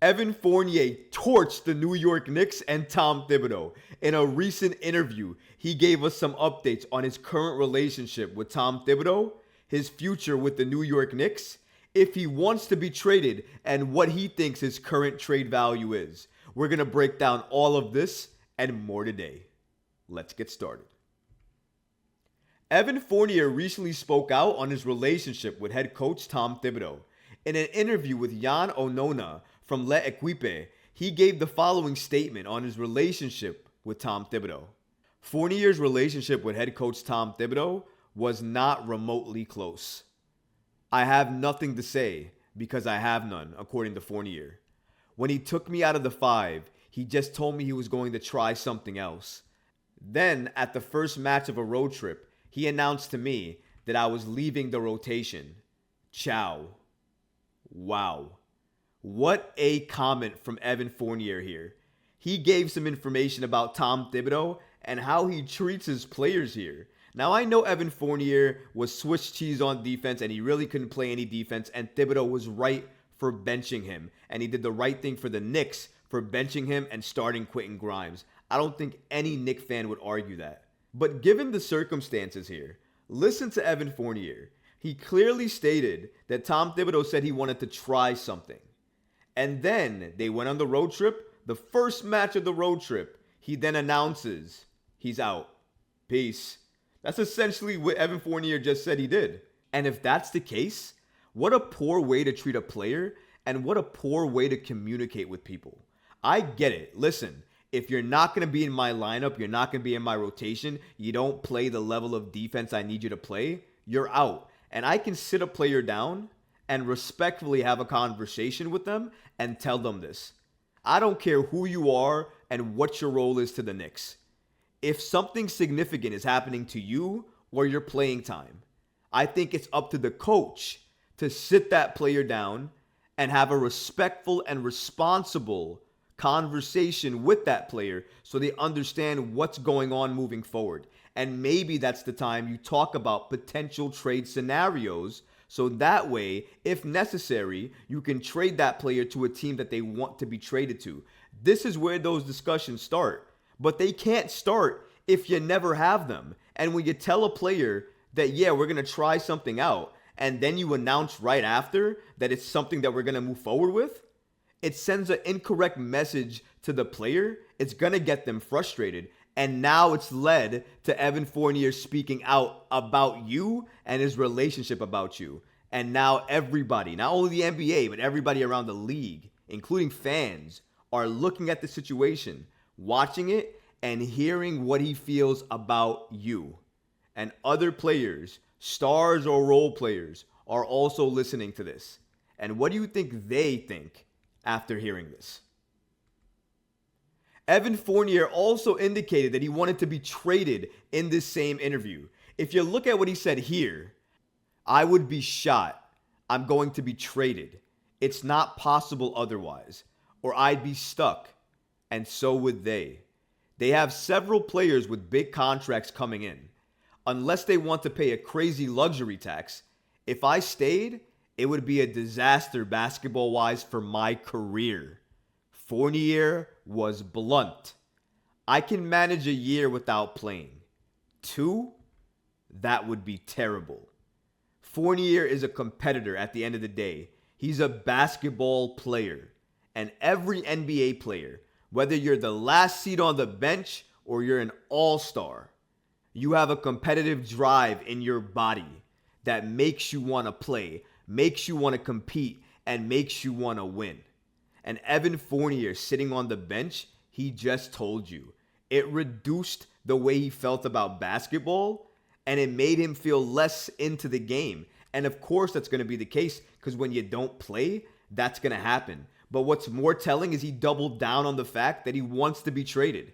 Evan Fournier torched the New York Knicks and Tom Thibodeau. In a recent interview, he gave us some updates on his current relationship with Tom Thibodeau, his future with the New York Knicks, if he wants to be traded, and what he thinks his current trade value is. We're going to break down all of this and more today. Let's get started. Evan Fournier recently spoke out on his relationship with head coach Tom Thibodeau. In an interview with Jan Onona from L'Equipe, he gave the following statement on his relationship with Tom Thibodeau. Fournier's relationship with head coach Tom Thibodeau was not remotely close. I have nothing to say because I have none, according to Fournier. When he took me out of the five, he just told me he was going to try something else. Then, at the first match of a road trip, he announced to me that I was leaving the rotation. Ciao. Wow. What a comment from Evan Fournier here. He gave some information about Tom Thibodeau and how he treats his players here. Now, I know Evan Fournier was Swiss cheese on defense and he really couldn't play any defense, and Thibodeau was right for benching him. And he did the right thing for the Knicks for benching him and starting Quentin Grimes. I don't think any Knicks fan would argue that. But given the circumstances here, listen to Evan Fournier. He clearly stated that Tom Thibodeau said he wanted to try something. And then they went on the road trip. The first match of the road trip, he then announces he's out. Peace. That's essentially what Evan Fournier just said he did. And if that's the case, what a poor way to treat a player and what a poor way to communicate with people. I get it. Listen, if you're not going to be in my lineup, you're not going to be in my rotation, you don't play the level of defense I need you to play, you're out. And I can sit a player down and respectfully have a conversation with them and tell them this. I don't care who you are and what your role is to the Knicks. If something significant is happening to you or your playing time, I think it's up to the coach to sit that player down and have a respectful and responsible conversation with that player so they understand what's going on moving forward. And maybe that's the time you talk about potential trade scenarios, so that way, if necessary, you can trade that player to a team that they want to be traded to. This is where those discussions start. But they can't start if you never have them. And when you tell a player that, yeah, we're going to try something out, and then you announce right after that it's something that we're going to move forward with, it sends an incorrect message to the player. It's going to get them frustrated. And now it's led to Evan Fournier speaking out about you and his relationship about you. And now everybody, not only the NBA, but everybody around the league, including fans, are looking at the situation, watching it, and hearing what he feels about you. And other players, stars or role players, are also listening to this. And what do you think they think after hearing this? Evan Fournier also indicated that he wanted to be traded in this same interview. If you look at what he said here, I would be shot. I'm going to be traded. It's not possible otherwise. Or I'd be stuck. And so would they. They have several players with big contracts coming in. Unless they want to pay a crazy luxury tax, if I stayed, it would be a disaster basketball-wise for my career. Fournier was blunt. I can manage a year without playing. 2, that would be terrible. Fournier is a competitor at the end of the day. He's a basketball player. And every NBA player, whether you're the last seat on the bench or you're an all-star, you have a competitive drive in your body that makes you want to play, makes you want to compete, and makes you want to win. And Evan Fournier sitting on the bench, he just told you. It reduced the way he felt about basketball, and it made him feel less into the game. And of course that's going to be the case, because when you don't play, that's going to happen. But what's more telling is he doubled down on the fact that he wants to be traded.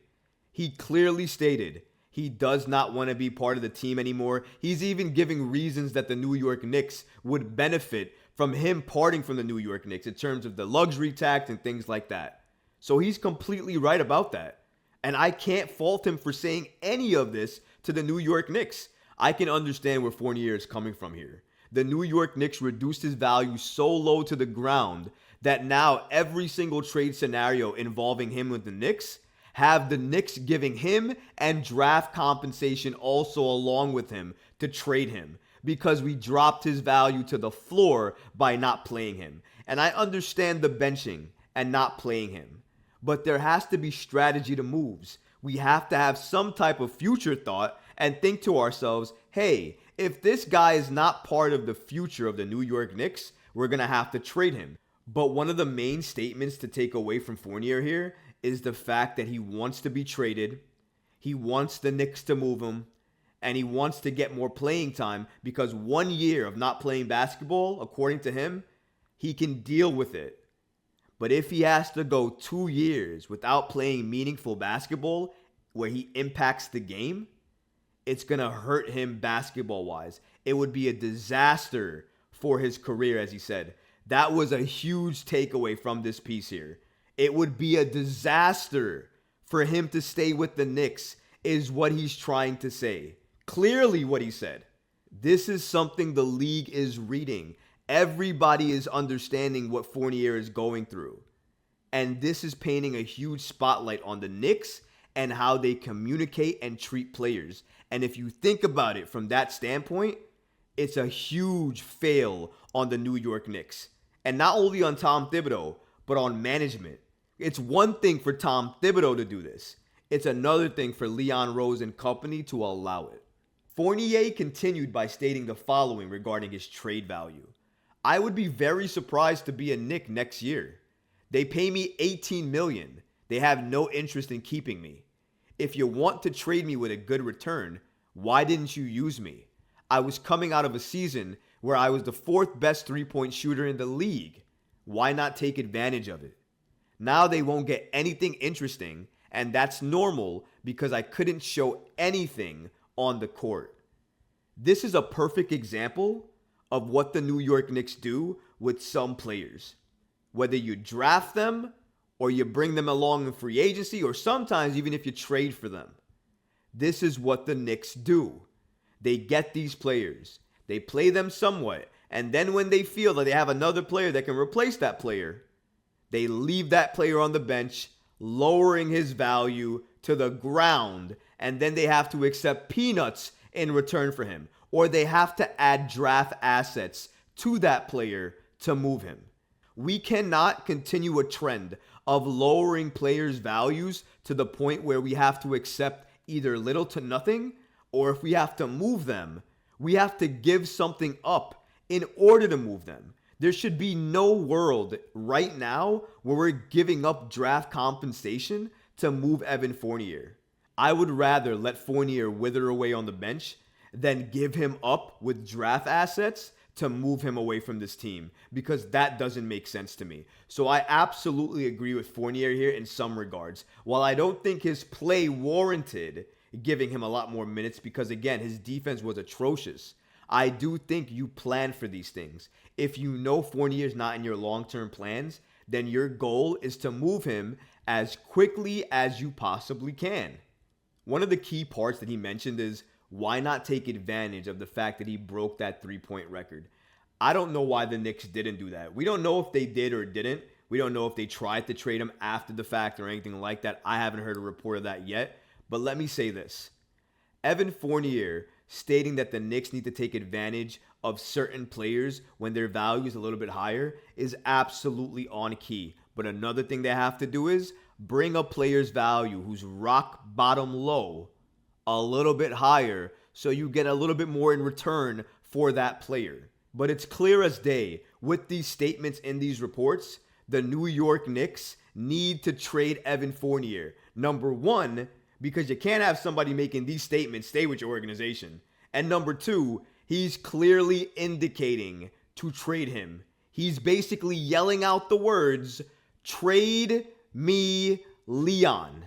He clearly stated he does not want to be part of the team anymore. He's even giving reasons that the New York Knicks would benefit from him parting from the New York Knicks in terms of the luxury tax and things like that. So he's completely right about that. And I can't fault him for saying any of this to the New York Knicks. I can understand where Fournier is coming from here. The New York Knicks reduced his value so low to the ground that now every single trade scenario involving him with the Knicks have the Knicks giving him and draft compensation also along with him to trade him because we dropped his value to the floor by not playing him. And I understand the benching and not playing him, but there has to be strategy to moves. We have to have some type of future thought and think to ourselves, hey, if this guy is not part of the future of the New York Knicks, we're going to have to trade him. But one of the main statements to take away from Fournier here is the fact that he wants to be traded, he wants the Knicks to move him, and he wants to get more playing time because 1 year of not playing basketball, according to him, he can deal with it. But if he has to go 2 years without playing meaningful basketball where he impacts the game, it's going to hurt him basketball-wise. It would be a disaster for his career, as he said. That was a huge takeaway from this piece here. It would be a disaster for him to stay with the Knicks, is what he's trying to say. Clearly what he said. This is something the league is reading. Everybody is understanding what Fournier is going through. And this is painting a huge spotlight on the Knicks and how they communicate and treat players. And if you think about it from that standpoint, it's a huge fail on the New York Knicks. And not only on Tom Thibodeau, but on management. It's one thing for Tom Thibodeau to do this. It's another thing for Leon Rose and company to allow it. Fournier continued by stating the following regarding his trade value. I would be very surprised to be a Knick next year. They pay me $18 million. They have no interest in keeping me. If you want to trade me with a good return, why didn't you use me? I was coming out of a season where I was the 4th best three-point shooter in the league. Why not take advantage of it? Now they won't get anything interesting, and that's normal because I couldn't show anything on the court. This is a perfect example of what the New York Knicks do with some players. Whether you draft them or you bring them along in free agency, or sometimes even if you trade for them. This is what the Knicks do. They get these players, they play them somewhat, and then when they feel that they have another player that can replace that player, they leave that player on the bench, lowering his value to the ground, and then they have to accept peanuts in return for him, or they have to add draft assets to that player to move him. We cannot continue a trend of lowering players' values to the point where we have to accept either little to nothing, or if we have to move them, we have to give something up in order to move them. There should be no world right now where we're giving up draft compensation to move Evan Fournier. I would rather let Fournier wither away on the bench than give him up with draft assets to move him away from this team, because that doesn't make sense to me. So I absolutely agree with Fournier here in some regards. While I don't think his play warranted giving him a lot more minutes because, again, his defense was atrocious, I do think you plan for these things. If you know Fournier's not in your long-term plans, then your goal is to move him as quickly as you possibly can. One of the key parts that he mentioned is, why not take advantage of the fact that he broke that three-point record? I don't know why the Knicks didn't do that. We don't know if they did or didn't. We don't know if they tried to trade him after the fact or anything like that. I haven't heard a report of that yet. But let me say this. Evan Fournier stating that the Knicks need to take advantage of certain players when their value is a little bit higher is absolutely on key. But another thing they have to do is bring a player's value who's rock bottom low a little bit higher so you get a little bit more in return for that player. But it's clear as day with these statements in these reports, the New York Knicks need to trade Evan Fournier. Number one, because you can't have somebody making these statements stay with your organization. And number two, he's clearly indicating to trade him. He's basically yelling out the words, "Trade me, Leon."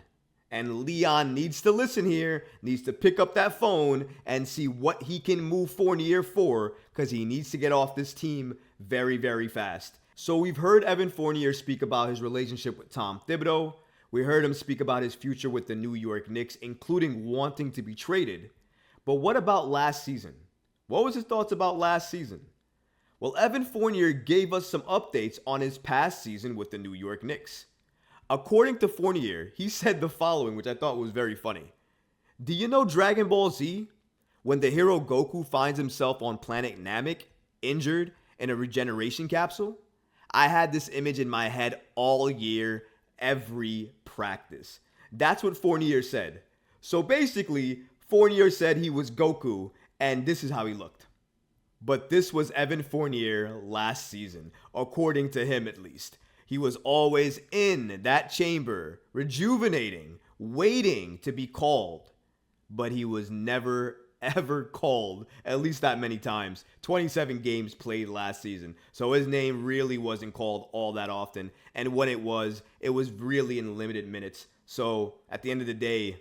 And Leon needs to listen here, needs to pick up that phone and see what he can move Fournier for, because he needs to get off this team very, very fast. So we've heard Evan Fournier speak about his relationship with Tom Thibodeau. We heard him speak about his future with the New York Knicks, including wanting to be traded. But what about last season? What was his thoughts about last season? Well, Evan Fournier gave us some updates on his past season with the New York Knicks. According to Fournier, he said the following, which I thought was very funny. Do you know Dragon Ball Z? When the hero Goku finds himself on planet Namek, injured, in a regeneration capsule? I had this image in my head all year, every practice. That's what Fournier said. So basically, Fournier said he was Goku, and this is how he looked. But this was Evan Fournier last season, according to him at least. He was always in that chamber, rejuvenating, waiting to be called. But he was never, ever called, at least that many times. 27 games played last season. So his name really wasn't called all that often. And when it was really in limited minutes. So at the end of the day,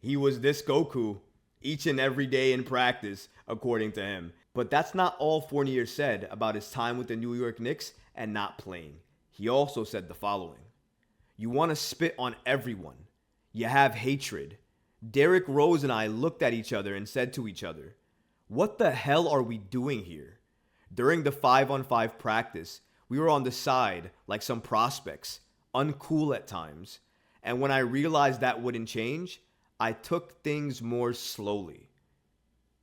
he was this Goku each and every day in practice, according to him. But that's not all Fournier said about his time with the New York Knicks and not playing. He also said the following. You want to spit on everyone. You have hatred. Derrick Rose and I looked at each other and said to each other, what the hell are we doing here? During the 5-on-5 practice, we were on the side like some prospects, uncool at times. And when I realized that wouldn't change, I took things more slowly.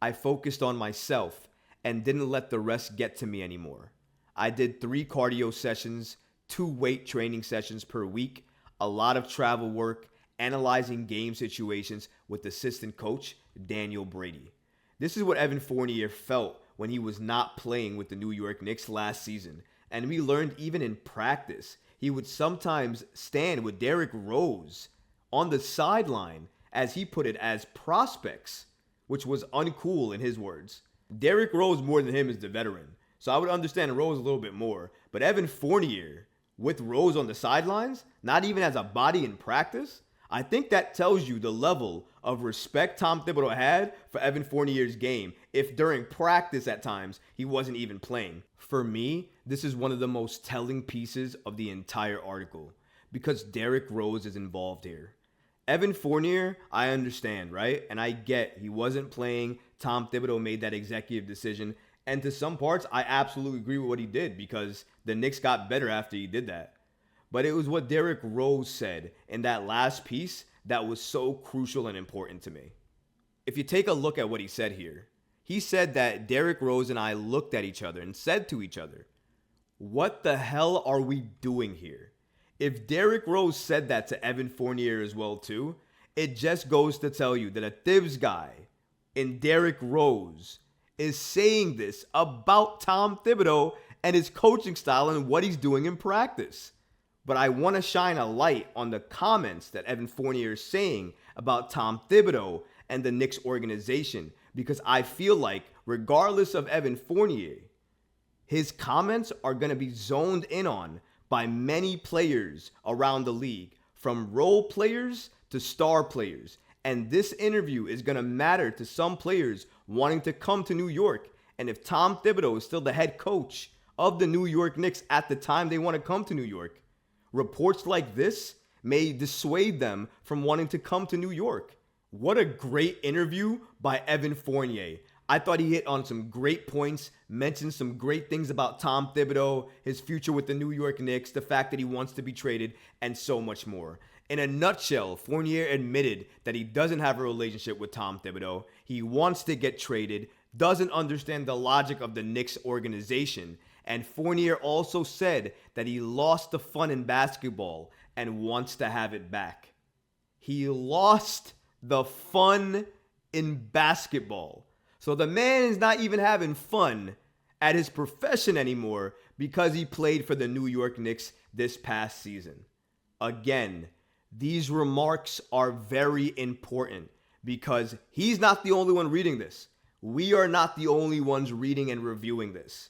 I focused on myself and didn't let the rest get to me anymore. I did 3 cardio sessions, 2 weight training sessions per week, a lot of travel work, analyzing game situations with assistant coach Daniel Brady. This is what Evan Fournier felt when he was not playing with the New York Knicks last season. And we learned even in practice, he would sometimes stand with Derrick Rose on the sideline, as he put it, as prospects, which was uncool in his words. Derrick Rose more than him is the veteran, so I would understand Rose a little bit more. But Evan Fournier with Rose on the sidelines, not even as a body in practice, I think that tells you the level of respect Tom Thibodeau had for Evan Fournier's game if during practice at times he wasn't even playing. For me, this is one of the most telling pieces of the entire article because Derrick Rose is involved here. Evan Fournier, I understand, right? And I get he wasn't playing. Tom Thibodeau made that executive decision. And to some parts, I absolutely agree with what he did because the Knicks got better after he did that. But it was what Derrick Rose said in that last piece that was so crucial and important to me. If you take a look at what he said here, he said that Derrick Rose and I looked at each other and said to each other, what the hell are we doing here? If Derrick Rose said that to Evan Fournier as well too, it just goes to tell you that a Thibs guy in Derrick Rose is saying this about Tom Thibodeau and his coaching style and what he's doing in practice. But I want to shine a light on the comments that Evan Fournier is saying about Tom Thibodeau and the Knicks organization, because I feel like regardless of Evan Fournier, his comments are going to be zoned in on by many players around the league, from role players to star players. And this interview is going to matter to some players wanting to come to New York. And if Tom Thibodeau is still the head coach of the New York Knicks at the time they want to come to New York, reports like this may dissuade them from wanting to come to New York. What a great interview by Evan Fournier. I thought he hit on some great points, mentioned some great things about Tom Thibodeau, his future with the New York Knicks, the fact that he wants to be traded, and so much more. In a nutshell, Fournier admitted that he doesn't have a relationship with Tom Thibodeau. He wants to get traded, doesn't understand the logic of the Knicks organization. And Fournier also said that he lost the fun in basketball and wants to have it back. He lost the fun in basketball. So the man is not even having fun at his profession anymore because he played for the New York Knicks this past season. Again, these remarks are very important because he's not the only one reading this. We are not the only ones reading and reviewing this.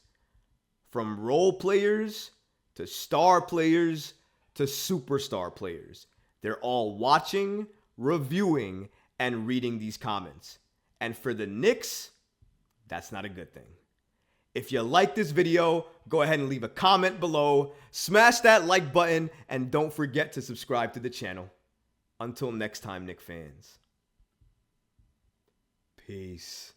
From role players to star players to superstar players, they're all watching, reviewing, and reading these comments. And for the Knicks, that's not a good thing. If you like this video, go ahead and leave a comment below, smash that like button, and don't forget to subscribe to the channel. Until next time, Knicks fans. Peace.